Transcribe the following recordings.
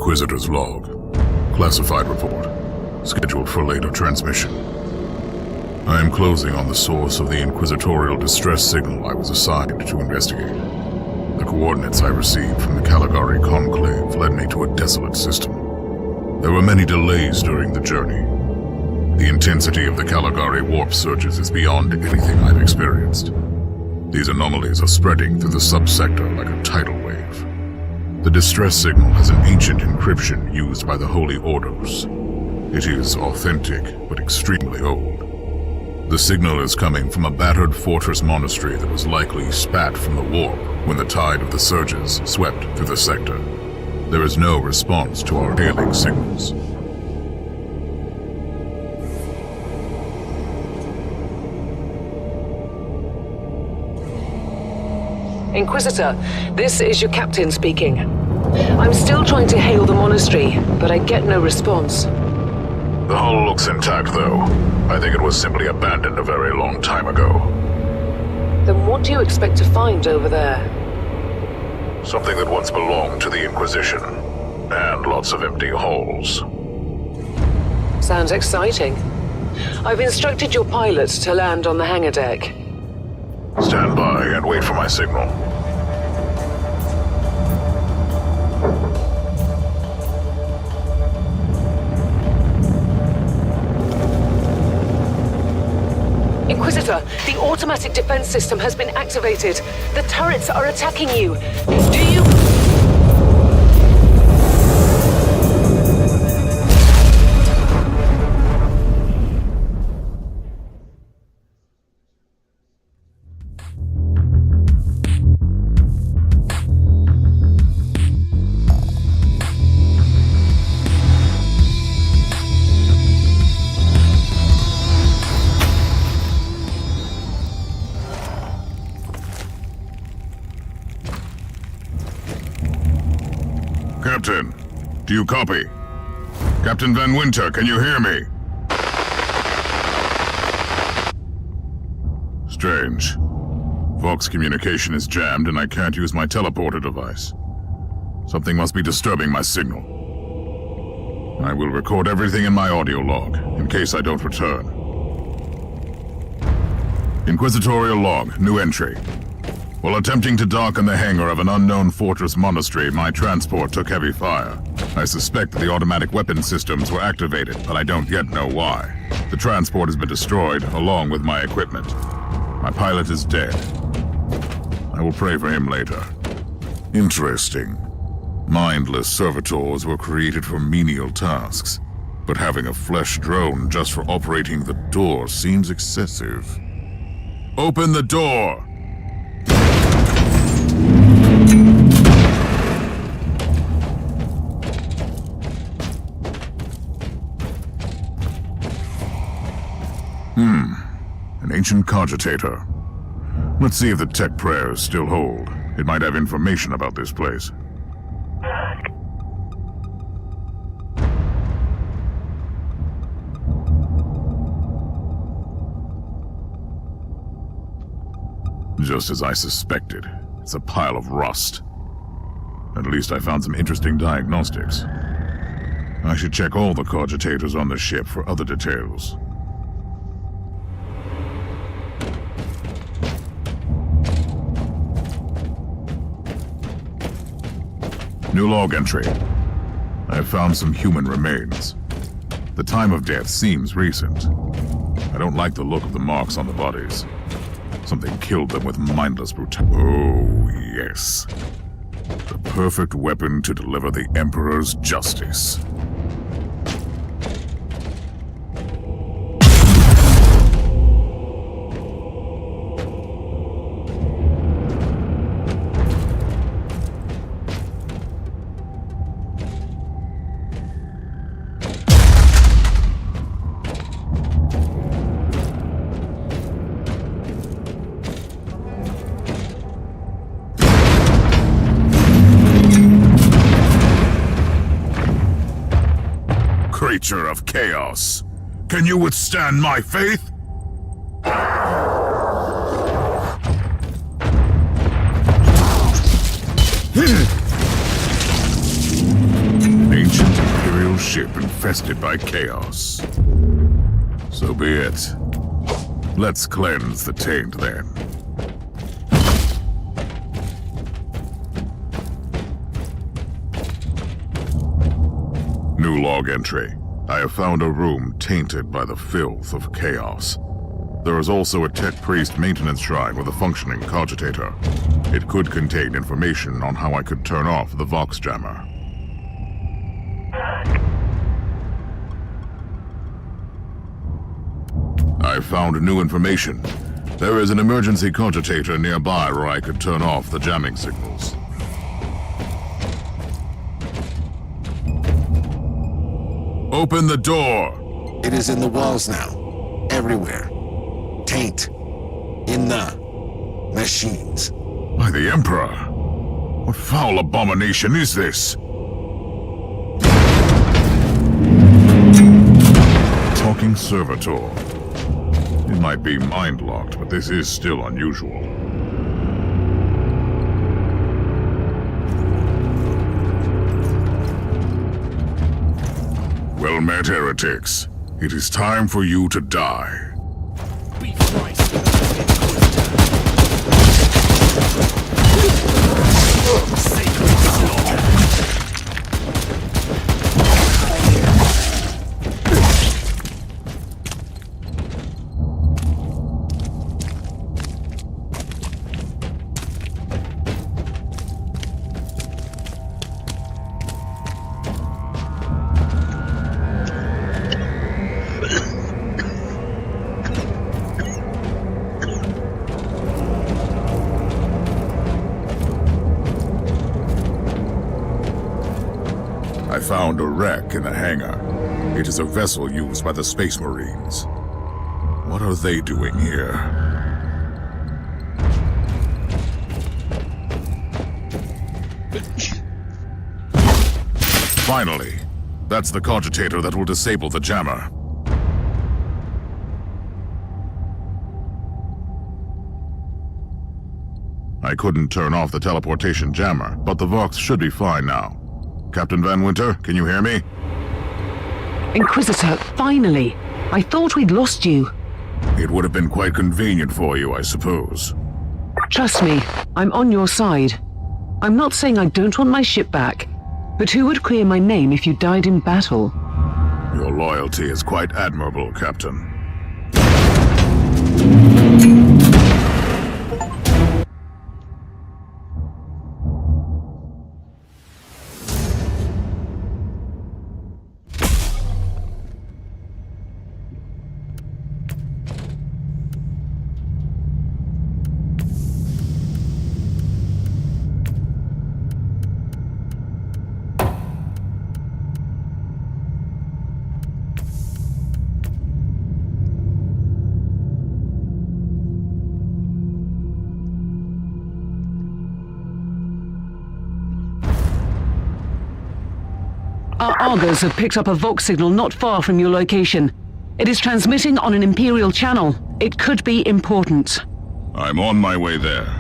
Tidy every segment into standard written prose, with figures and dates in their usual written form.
Inquisitor's log. Classified report. Scheduled for later transmission. I am closing on the source of the inquisitorial distress signal I was assigned to investigate. The coordinates I received from the Caligari Conclave led me to a desolate system. There were many delays during the journey. The intensity of the Caligari warp surges is beyond anything I've experienced. These anomalies are spreading through the subsector like a tidal wave. The distress signal has an ancient encryption used by the Holy Orders. It is authentic, but extremely old. The signal is coming from a battered fortress monastery that was likely spat from the warp when the tide of the surges swept through the sector. There is no response to our hailing signals. Inquisitor, this is your captain speaking. I'm still trying to hail the monastery, but I get no response. The hull looks intact, though. I think it was simply abandoned a very long time ago. Then what do you expect to find over there? Something that once belonged to the Inquisition, and lots of empty holes. Sounds exciting. I've instructed your pilots to land on the hangar deck. Stand by and wait for my signal. Inquisitor, the automatic defense system has been activated. The turrets are attacking you. Do you... Captain, do you copy? Captain Van Winter, can you hear me? Strange. Vox communication is jammed and I can't use my teleporter device. Something must be disturbing my signal. I will record everything in my audio log, in case I don't return. Inquisitorial log, new entry. While attempting to dock in the hangar of an unknown fortress monastery, my transport took heavy fire. I suspect the automatic weapon systems were activated, but I don't yet know why. The transport has been destroyed, along with my equipment. My pilot is dead. I will pray for him later. Interesting. Mindless servitors were created for menial tasks, but having a flesh drone just for operating the door seems excessive. Open the door! An ancient cogitator. Let's see if the tech prayers still hold. It might have information about this place. Just as I suspected, it's a pile of rust. At least I found some interesting diagnostics. I should check all the cogitators on the ship for other details. New log entry. I have found some human remains. The time of death seems recent. I don't like the look of the marks on the bodies. Something killed them with mindless brutality. Oh, yes. The perfect weapon to deliver the Emperor's justice. Creature of chaos, can you withstand my faith? infested by chaos. So be it. Let's cleanse the taint then. New log entry. I have found a room tainted by the filth of chaos. There is also a Tech Priest maintenance shrine with a functioning cogitator. It could contain information on how I could turn off the Vox jammer. I found new information. There is an emergency cogitator nearby where I could turn off the jamming signals. Open the door! It is in the walls now. Everywhere. Taint. In the machines. By the Emperor! What foul abomination is this? Talking servitor. It might be mind-locked, but this is still unusual. Well met, heretics. It is time for you to die. Be Christ, sacred slaughter. I found a wreck in the hangar. It is a vessel used by the Space Marines. What are they doing here? Finally! That's the cogitator that will disable the jammer. I couldn't turn off the teleportation jammer, but the Vox should be fine now. Captain Van Winter, can you hear me? Inquisitor, finally! I thought we'd lost you. It would have been quite convenient for you, I suppose. Trust me, I'm on your side. I'm not saying I don't want my ship back, but who would clear my name if you died in battle? Your loyalty is quite admirable, Captain. Our augurs have picked up a Vox signal not far from your location. It is transmitting on an Imperial channel. It could be important. I'm on my way there.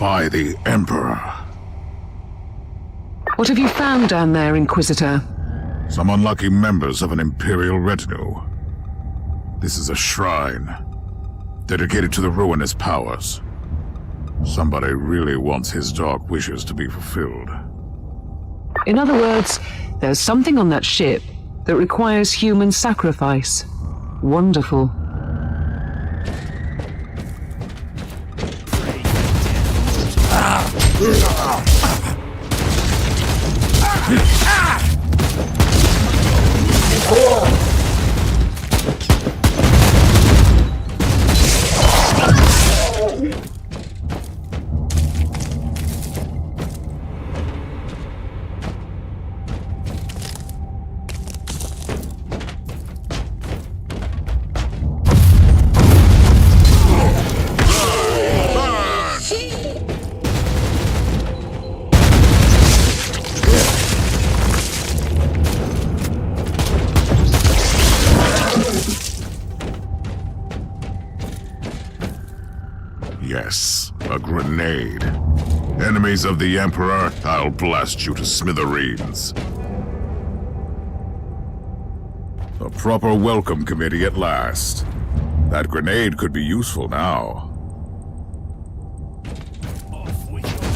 By the Emperor. What have you found down there, Inquisitor? Some unlucky members of an Imperial retinue. This is a shrine, dedicated to the ruinous powers. Somebody really wants his dark wishes to be fulfilled. In other words, There's something on that ship that requires human sacrifice. Wonderful. Yes, a grenade. Enemies of the Emperor, I'll blast you to smithereens. A proper welcome committee at last. That grenade could be useful now. Off with your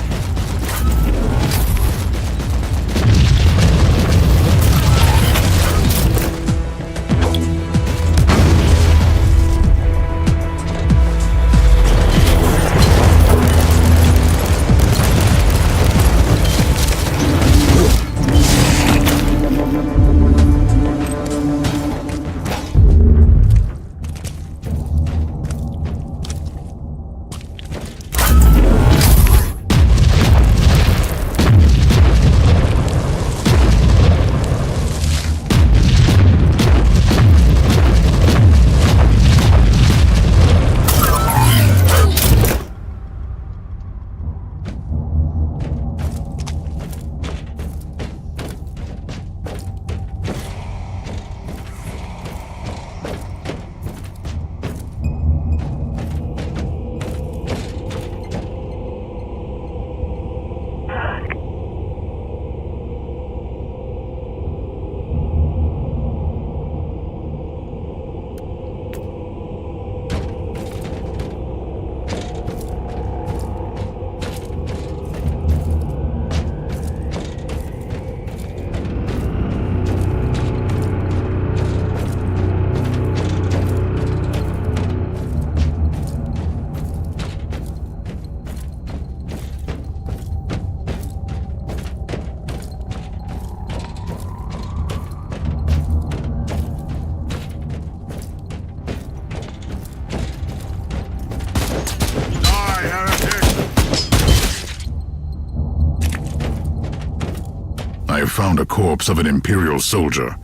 I have found a corpse of an Imperial soldier.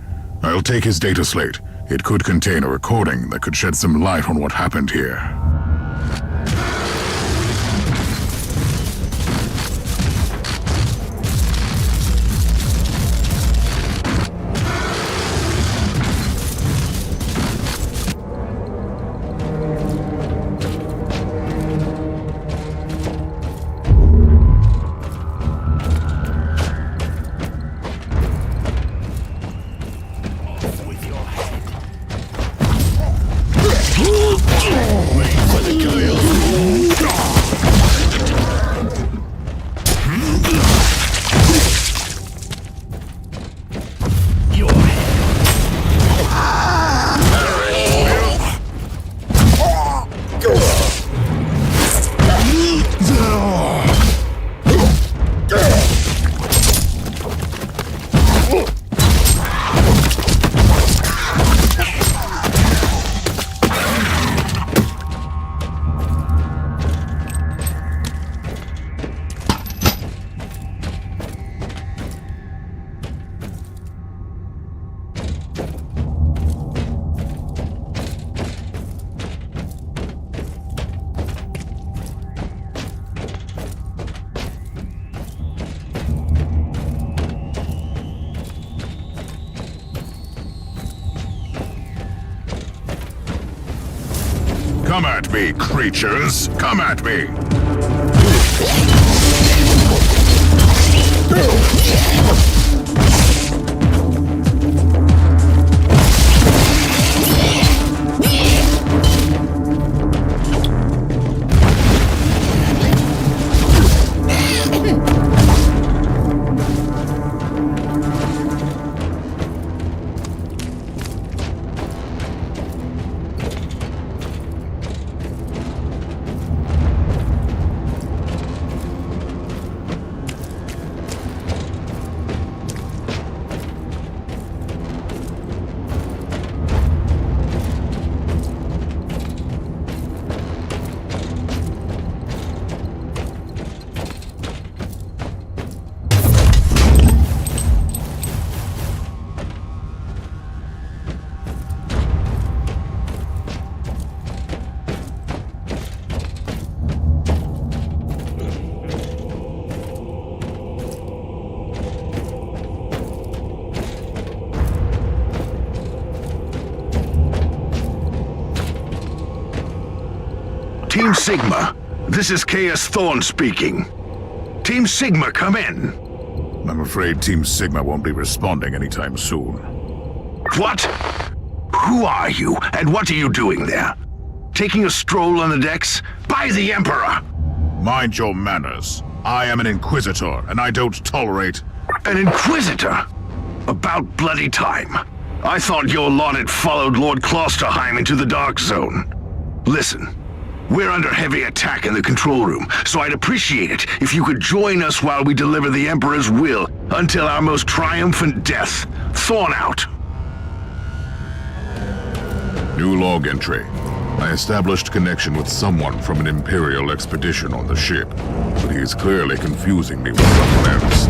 I'll take his data slate. It could contain a recording that could shed some light on what happened here. off with your head. Your head. Come at me, creatures! Come at me! Team Sigma, this is Chaos Thorn speaking. Team Sigma, come in. I'm afraid Team Sigma won't be responding anytime soon. What? Who are you, and what are you doing there? Taking a stroll on the decks? By the Emperor! Mind your manners. I am an Inquisitor, and I don't tolerate... An Inquisitor? About bloody time. I thought your lot had followed Lord Klosterheim into the Dark Zone. Listen, we're under heavy attack in the control room, so I'd appreciate it if you could join us while we deliver the Emperor's will until our most triumphant death. Thorn out. New log entry. I established connection with someone from an Imperial expedition on the ship, but he is clearly confusing me with someone else.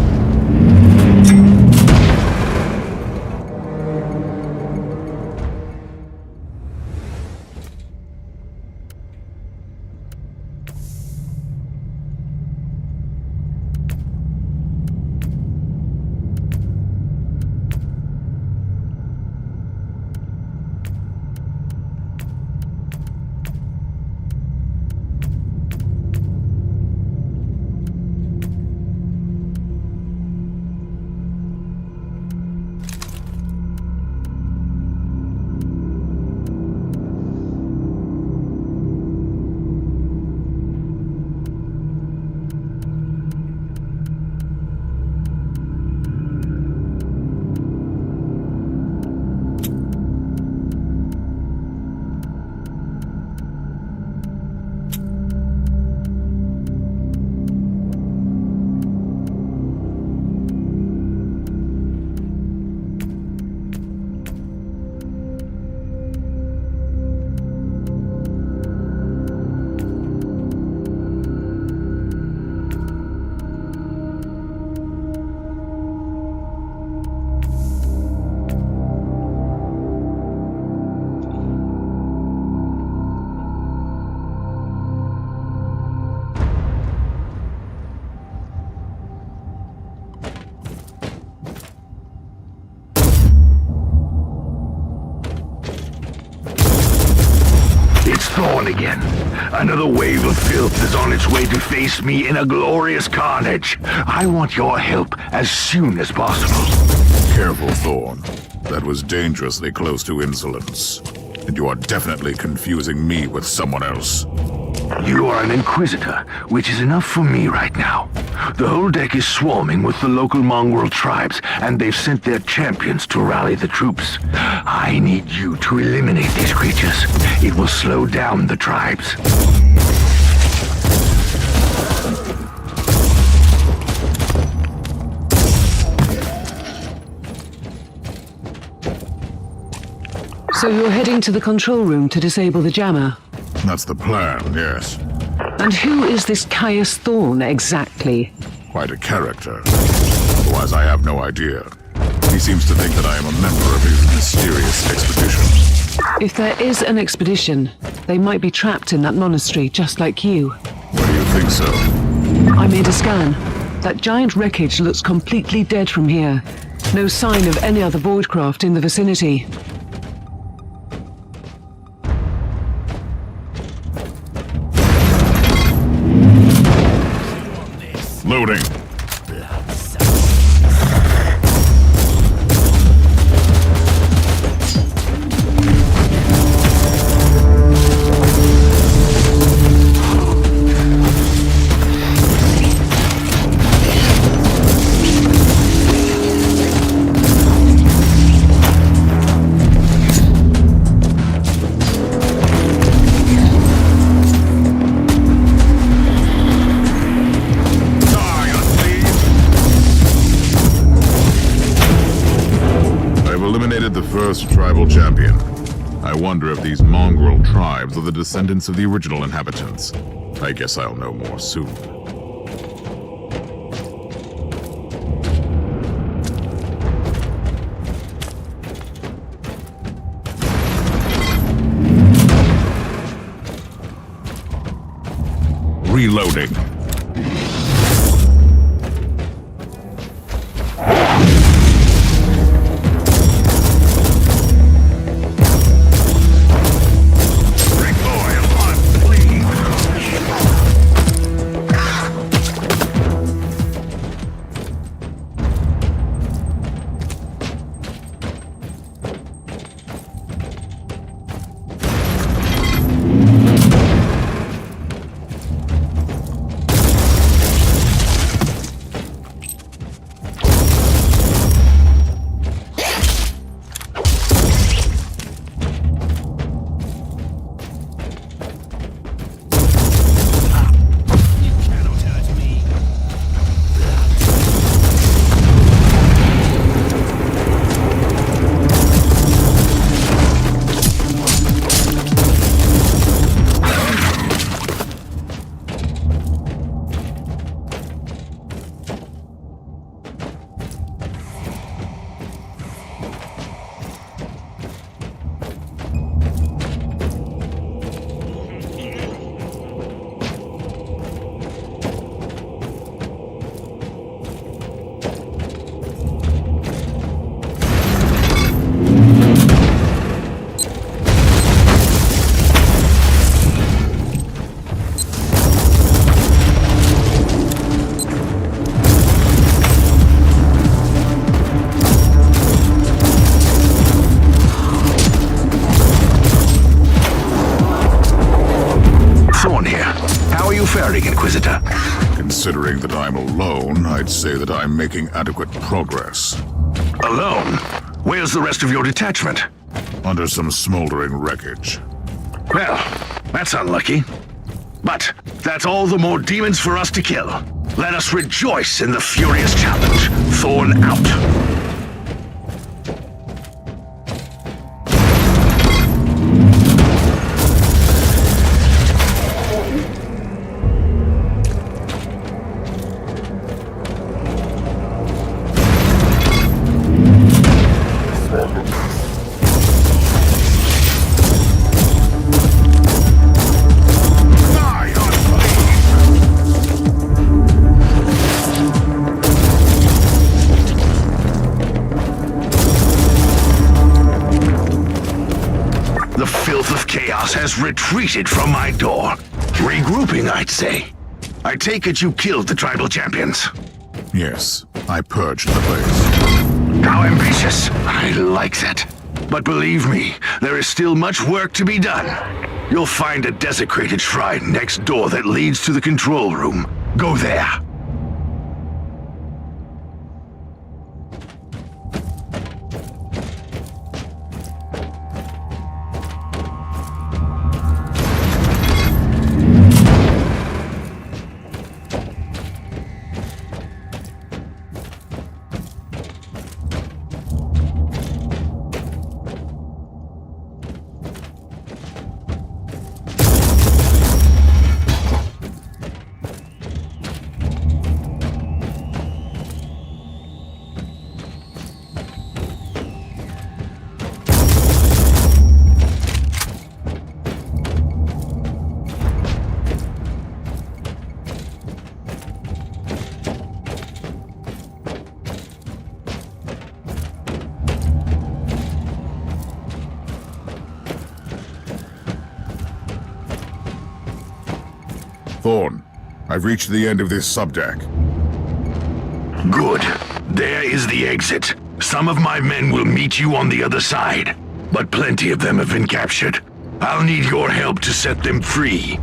Thorn again. Another wave of filth is on its way to face me in a glorious carnage. I want your help as soon as possible. Careful, Thorn. That was dangerously close to insolence. And you are definitely confusing me with someone else. You are an Inquisitor, which is enough for me right now. The whole deck is swarming with the local mongrel tribes, and they've sent their champions to rally the troops. I need you to eliminate these creatures. It will slow down the tribes. So you're heading to the control room to disable the jammer? That's the plan, yes. And who is this Caius Thorn exactly? Quite a character. Otherwise, I have no idea. He seems to think that I am a member of his mysterious expedition. If there is an expedition, they might be trapped in that monastery, just like you. Why do you think so? I made a scan. That giant wreckage looks completely dead from here. No sign of any other voidcraft in the vicinity. Loading. The first tribal champion. I wonder if these mongrel tribes are the descendants of the original inhabitants. I guess I'll know more soon. Reloading. faring, Inquisitor? Considering that I'm alone, I'd say that I'm making adequate progress. Alone? Where's the rest of your detachment? Under some smoldering wreckage. Well, that's unlucky. But that's all the more demons for us to kill. Let us rejoice in the furious challenge. Thorn out. The filth of chaos has retreated from my door. Regrouping, I'd say. I take it you killed the tribal champions. Yes, I purged the place. How ambitious. I like that. But believe me, there is still much work to be done. You'll find a desecrated shrine next door that leads to the control room. Go there. Thorn, I've reached the end of this subdeck. Good. There is the exit. Some of my men will meet you on the other side, but plenty of them have been captured. I'll need your help to set them free.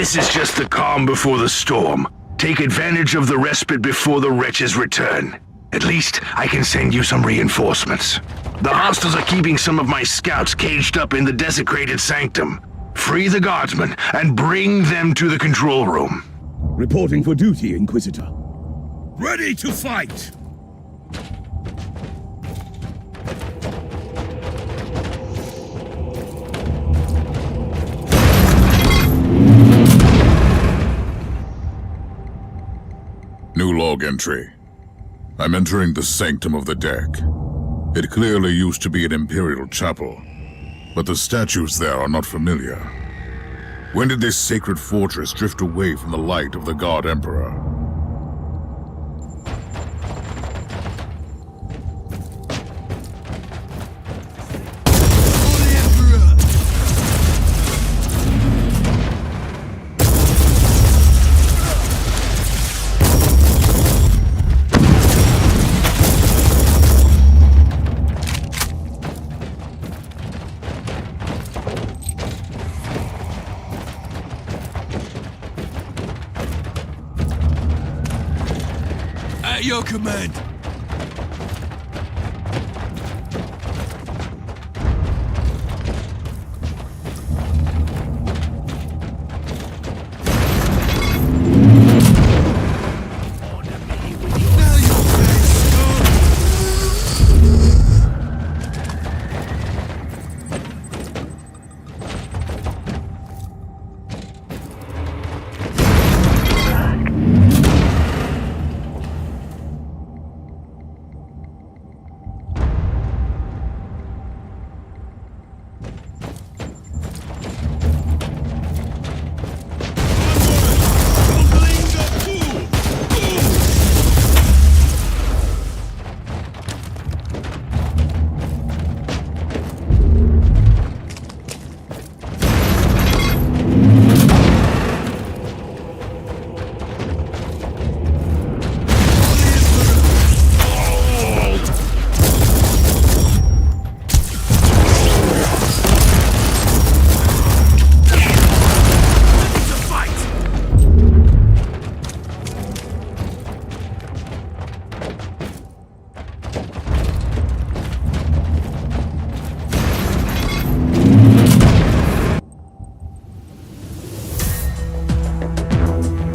This is just the calm before the storm. Take advantage of the respite before the wretches return. At least, I can send you some reinforcements. The hostiles are keeping some of my scouts caged up in the desecrated sanctum. Free the guardsmen and bring them to the control room. Reporting for duty, Inquisitor. Ready to fight! New log entry. I'm entering the sanctum of the deck. It clearly used to be an Imperial chapel, but the statues there are not familiar. When did this sacred fortress drift away from the light of the God Emperor? At your command.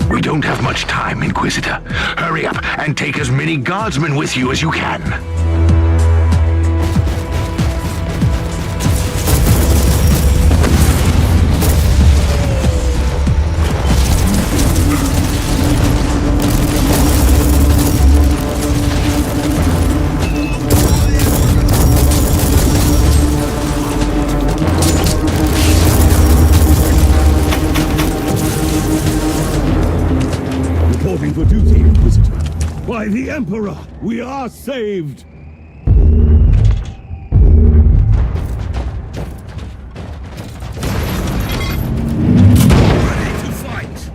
We don't have much time, Inquisitor. Hurry up and take as many guardsmen with you as you can. Reporting for duty, Inquisitor. By the Emperor, we are saved! Ready to fight!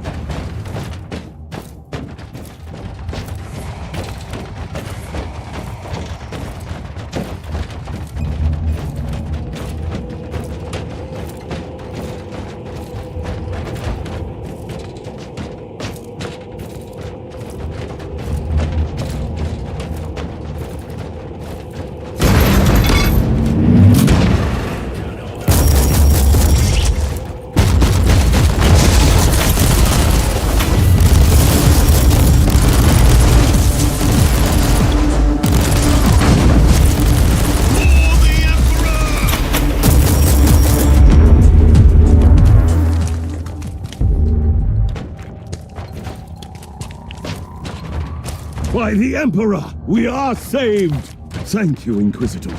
By the Emperor, we are saved! Thank you, Inquisitor.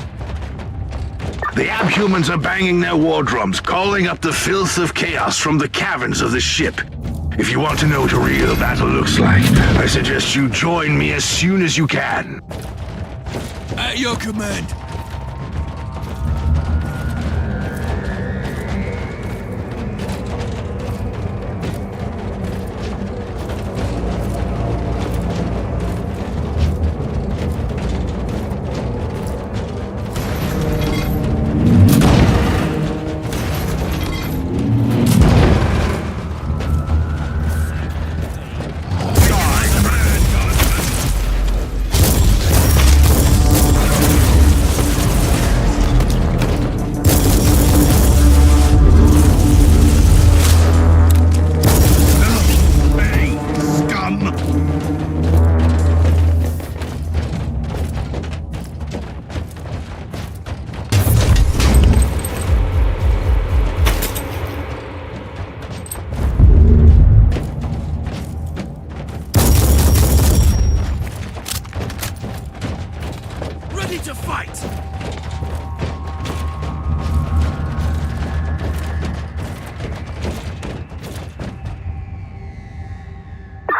The abhumans are banging their war drums, calling up the filth of chaos from the caverns of the ship. If you want to know what a real battle looks like, I suggest you join me as soon as you can. At your command. fight!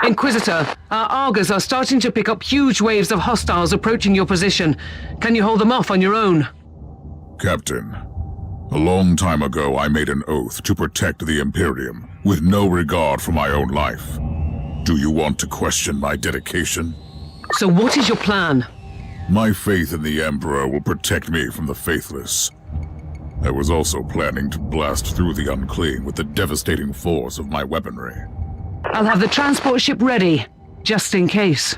Inquisitor, our Argos are starting to pick up huge waves of hostiles approaching your position. Can you hold them off on your own? Captain, a long time ago I made an oath to protect the Imperium, with no regard for my own life. Do you want to question my dedication? So what is your plan? My faith in the Emperor will protect me from the faithless. I was also planning to blast through the unclean with the devastating force of my weaponry. I'll have the transport ship ready, just in case.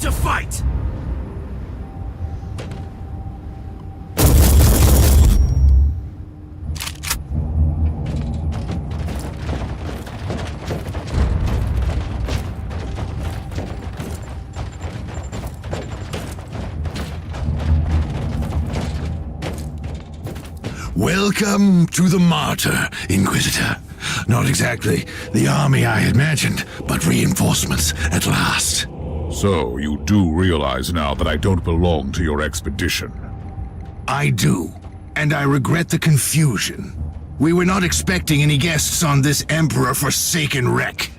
To fight! Welcome to the Martyr, Inquisitor. Not exactly the army I imagined, but reinforcements at last. So, you do realize now that I don't belong to your expedition? I do, and I regret the confusion. We were not expecting any guests on this Emperor-forsaken wreck.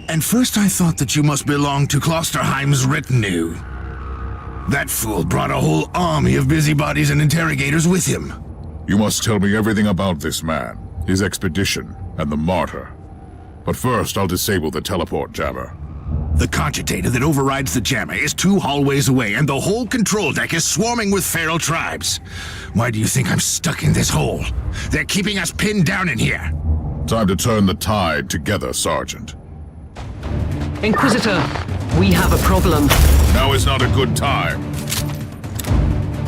And first I thought that you must belong to Klosterheim's retinue. That fool brought a whole army of busybodies and interrogators with him. You must tell me everything about this man, his expedition, and the Martyr. But first, I'll disable the teleport jammer. The cogitator that overrides the jammer is 2 hallways away, and the whole control deck is swarming with feral tribes. Why do you think I'm stuck in this hole? They're keeping us pinned down in here. Time to turn the tide together, Sergeant. Inquisitor, we have a problem. Now is not a good time.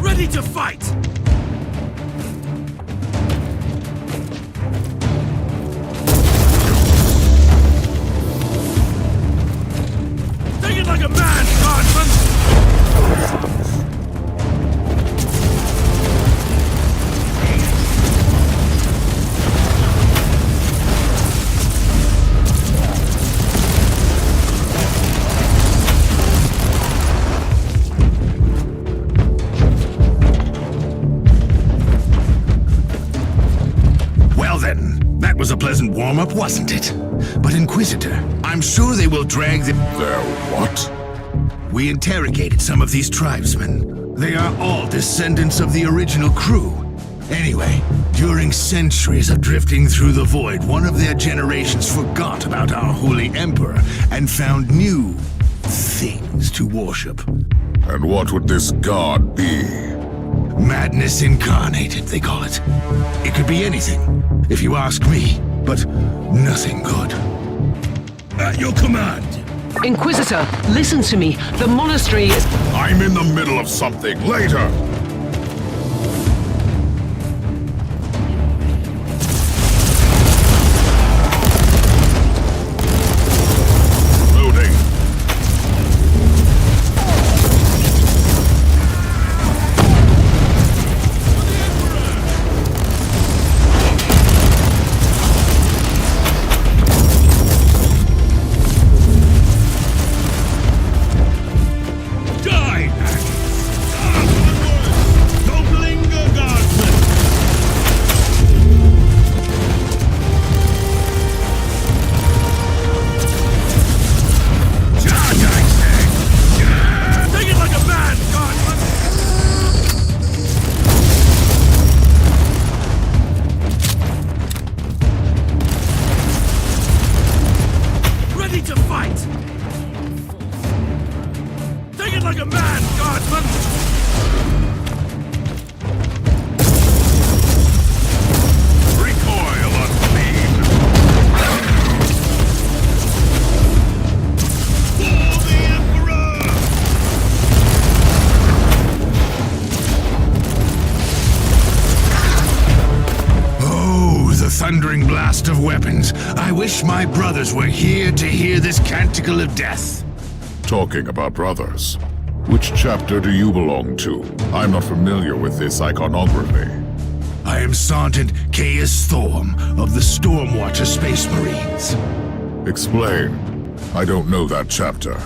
Ready to fight! Take it like a man, Guardsman! Well then, that was a pleasant warm-up, wasn't it? But Inquisitor, I'm sure they will drag the... Their what? We interrogated some of these tribesmen. They are all descendants of the original crew. Anyway, during centuries of drifting through the void, one of their generations forgot about our holy emperor and found new things to worship. And what would this god be? Madness incarnated, they call it. It could be anything, if you ask me, but nothing good. At your command. Inquisitor, listen to me. The monastery is... I'm in the middle of something. Later! Loading. like a man, guardsman! Recoil, unclean! For the Emperor! Oh, the thundering blast of weapons. I wish my brothers were here to hear this canticle of death. Talking about brothers, which chapter do you belong to? I'm not familiar with this iconography. I am Sergeant Caius Thorm of the Stormwatcher Space Marines. Explain. I don't know that chapter.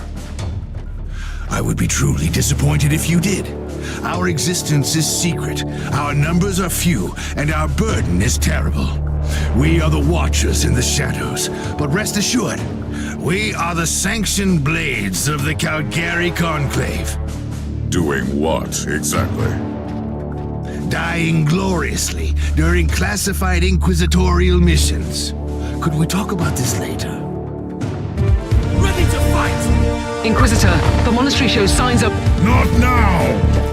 I would be truly disappointed if you did. Our existence is secret, our numbers are few, and our burden is terrible. We are the Watchers in the shadows, but rest assured, we are the sanctioned blades of the Calgary Conclave. Doing what, exactly? Dying gloriously during classified Inquisitorial missions. Could we talk about this later? Ready to fight! Inquisitor, the monastery shows signs of... Not now!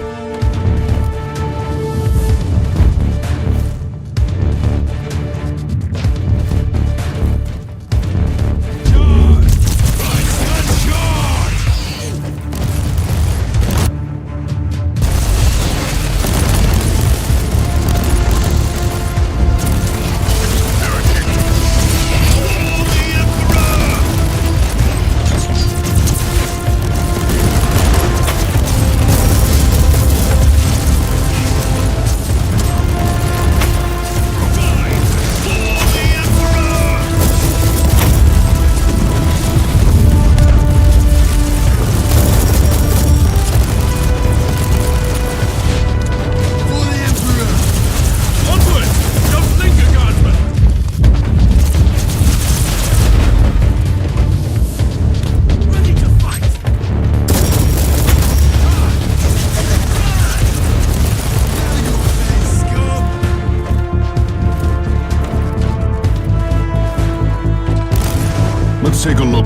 Let's take a look.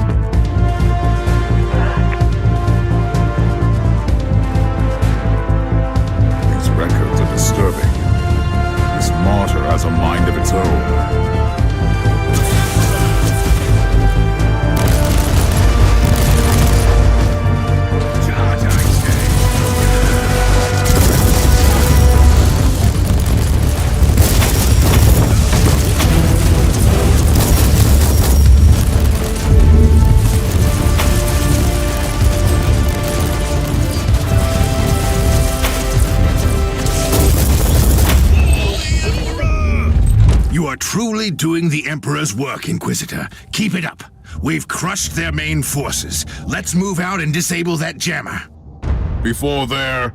These records are disturbing. This martyr has a mind of its own. You are truly doing the Emperor's work, Inquisitor. Keep it up. We've crushed their main forces. Let's move out and disable that jammer. Before their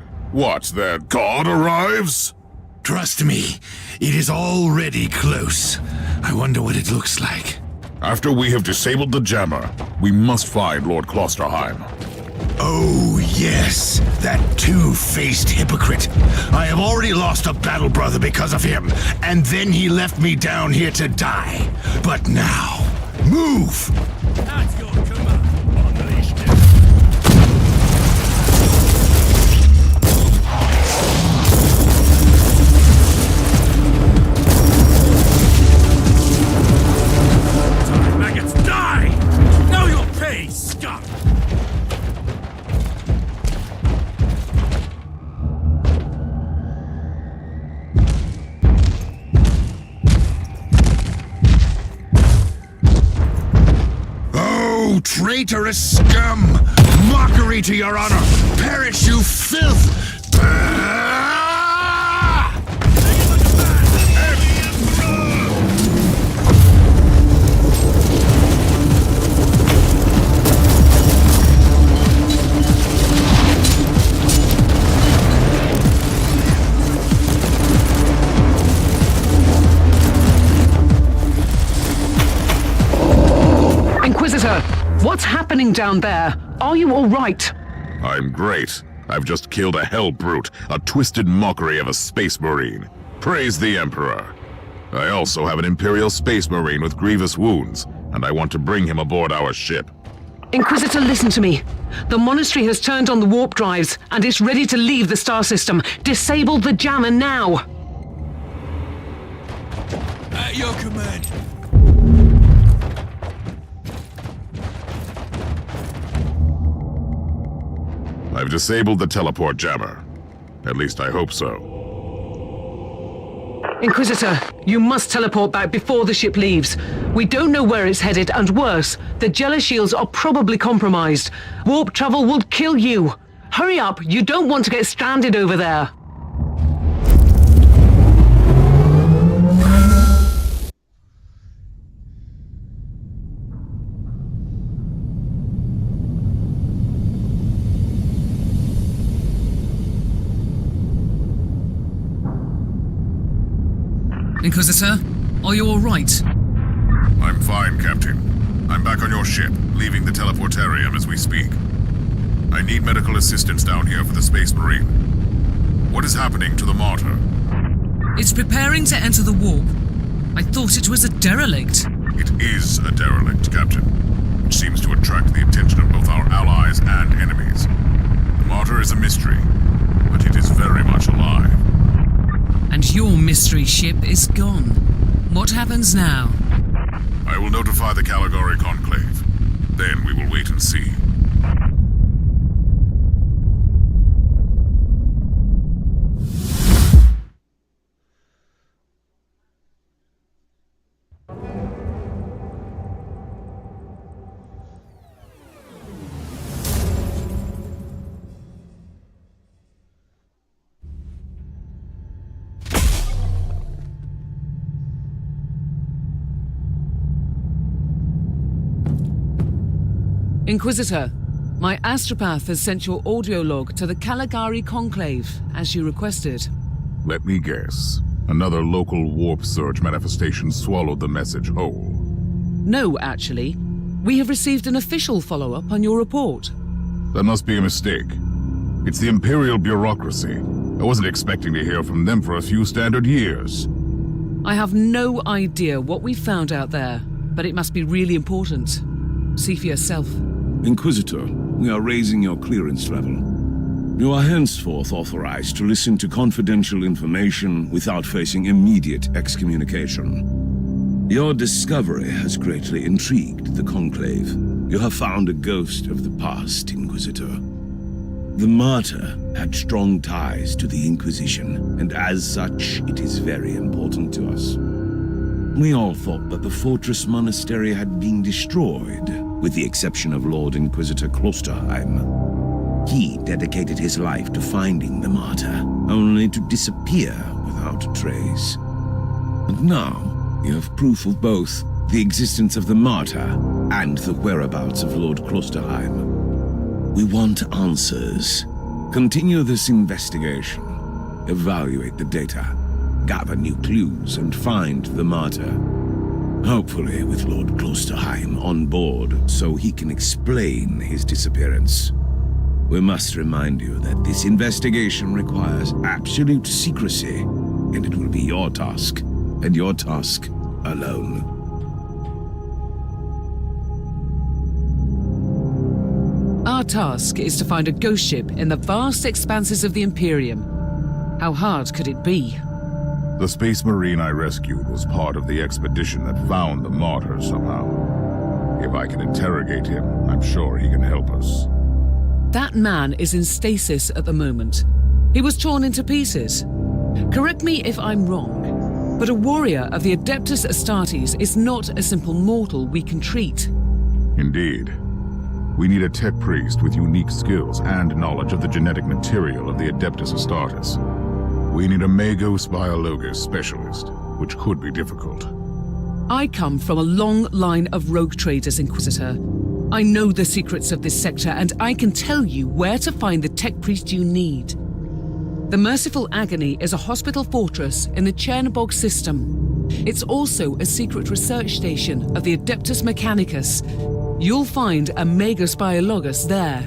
god arrives? Trust me, it is already close. I wonder what it looks like. After we have disabled the jammer, we must find Lord Klosterheim. Oh, yes, that two-faced hypocrite. I have already lost a battle brother because of him, and then he left me down here to die. But now, move! That's your command. Unleashed him. Die, maggots, die! Now you'll pay, scum! Traitorous scum! Mockery to your honor! Perish, you filth! Inquisitor, what's happening down there? Are you all right? I'm great. I've just killed a hell brute, a twisted mockery of a space marine. Praise the Emperor. I also have an Imperial space marine with grievous wounds, and I want to bring him aboard our ship. Inquisitor, listen to me. The monastery has turned on the warp drives, and it's ready to leave the star system. Disable the jammer now! At your command. I've disabled the teleport jammer. At least I hope so. Inquisitor, you must teleport back before the ship leaves. We don't know where it's headed, and worse, the jealous shields are probably compromised. Warp travel will kill you. Hurry up, you don't want to get stranded over there. Inquisitor, are you all right? I'm fine, Captain. I'm back on your ship, leaving the teleportarium as we speak. I need medical assistance down here for the Space Marine. What is happening to the Martyr? It's preparing to enter the warp. I thought it was a derelict. It is a derelict, Captain, which seems to attract the attention of both our allies and enemies. The Martyr is a mystery, but it is very much alive. And your mystery ship is gone. What happens now? I will notify the Caligari Conclave. Then we will wait and see. Inquisitor, my astropath has sent your audio log to the Caligari Conclave, as you requested. Let me guess. Another local warp surge manifestation swallowed the message whole. No, actually. We have received an official follow-up on your report. That must be a mistake. It's the Imperial bureaucracy. I wasn't expecting to hear from them for a few standard years. I have no idea what we found out there, but it must be really important. See for yourself. Inquisitor, we are raising your clearance level. You are henceforth authorized to listen to confidential information without facing immediate excommunication. Your discovery has greatly intrigued the Conclave. You have found a ghost of the past, Inquisitor. The Martyr had strong ties to the Inquisition, and as such, it is very important to us. We all thought that the Fortress Monastery had been destroyed, with the exception of Lord Inquisitor Klosterheim. He dedicated his life to finding the Martyr, only to disappear without a trace. And now, you have proof of both the existence of the Martyr and the whereabouts of Lord Klosterheim. We want answers. Continue this investigation. Evaluate the data. Gather new clues and find the Martyr. Hopefully with Lord Klosterheim on board so he can explain his disappearance. We must remind you that this investigation requires absolute secrecy, and it will be your task, and your task alone. Our task is to find a ghost ship in the vast expanses of the Imperium. How hard could it be? The Space Marine I rescued was part of the expedition that found the Martyr somehow. If I can interrogate him, I'm sure he can help us. That man is in stasis at the moment. He was torn into pieces. Correct me if I'm wrong, but a warrior of the Adeptus Astartes is not a simple mortal we can treat. Indeed. We need a tech priest with unique skills and knowledge of the genetic material of the Adeptus Astartes. We need a Magos Biologos specialist, which could be difficult. I come from a long line of rogue traders, Inquisitor. I know the secrets of this sector, and I can tell you where to find the tech priest you need. The Merciful Agony is a hospital fortress in the Chernobog system. It's also a secret research station of the Adeptus Mechanicus. You'll find a Magos Biologos there.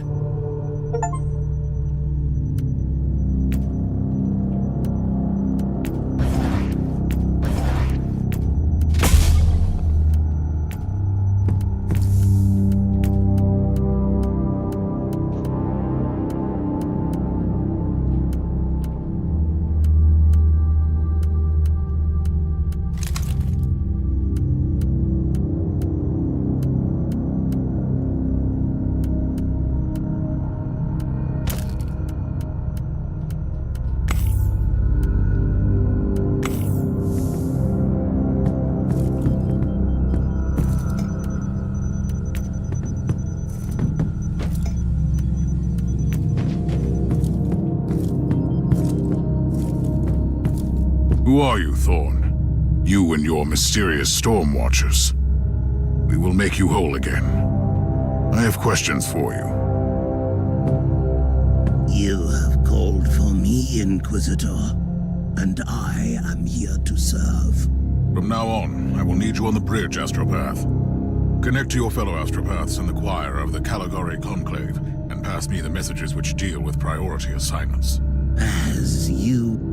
Who are you, Thorn? You and your mysterious storm watchers. We will make you whole again. I have questions for you. You have called for me, Inquisitor, and I am here to serve. From now on, I will need you on the bridge, Astropath. Connect to your fellow Astropaths in the choir of the Caligari Conclave, and pass me the messages which deal with priority assignments. As you